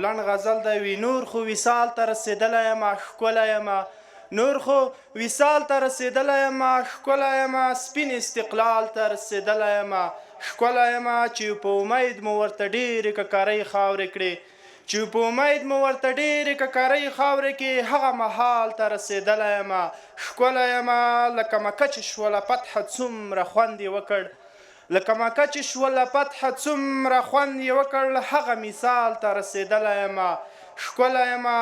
لنډ غزل دی وي نور خو وصال ته رسېدلی یمه ښکلی یمه نور خو وصال ته رسېدلی یمه ښکلی یمه سپین استقلال ته رسېدلی یمه ښکلی یمه چې په امید مو ورته ډېرې ککرۍ خاورې کړې چې په امید مو ورته ډېرې ککرۍ خاورې کې هغه مهال ته رسېدلی یمه ښکلی یمه لکه مکه چې شوله فتحه څومره خوند یې وکړ لکه مکه چې شوله فتحه څومره خوند یې وکړ هغه مثال ته رسېدلی یمه ښکلی یمه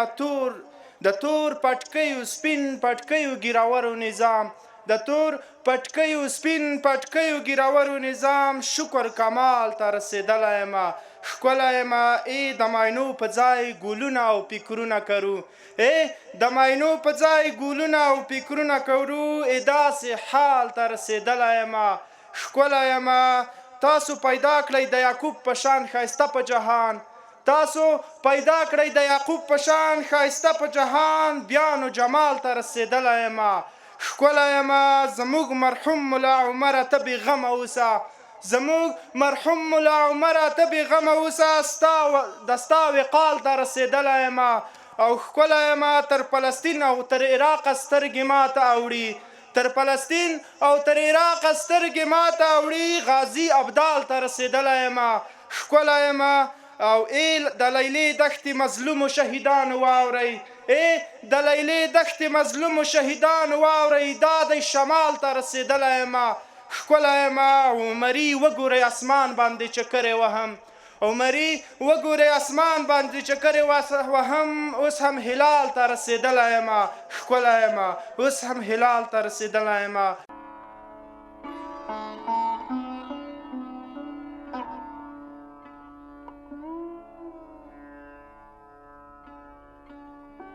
د تور پټکیو سپین پټکیو ګیرورو نظام د تور پټکیو سپین پټکیو ګیرورو نظام شکر کمال ته رسېدلی یمه ښکلی یمه ای د ماینو په ځای ګلونه او فکرونه کرو ای د ماینو په ځای ګلونه او فکرونه کرو ای داسې حال ته رسېدلی یمه ښکلی یمه تاسو پیدا کړئ د یعقوب په شان ښایسته په جهان تاسو پیدا کړئ د یعقوب په شان ښایسته په جهان بیا نو جمال ته رسېدلی یمه ښکلی یمه زموږ مرحوم ملا عمره ته بېغمه اوسه زموږ مرحوم ملا عمره ته بېغمه اوسه د ستا وقال ته رسېدلی یمه او ښکلی یمه تر فلسطین او تر عراقه سترګې ماته اوړي تر فلسطین او تر عراقه سترګې ماته اوړي غازي ابدال ته رسېدلی یمه ښکلی یمه او ای د لیلې دښتې مظلومو شهیدانو واورئ ای د لیلې دښتې مظلومو شهیدانو واورئ دا دی شمال ته رسېدلی یمه ښکلی یمه عمري وګورئ اسمان باندې چکرې وهم عمري وګورئ اسمان باندې چکرې وهم اوس هم هلال ته رسېدلی یمه ښکلی یمه اوس هم هلال ته رسېدلی یمه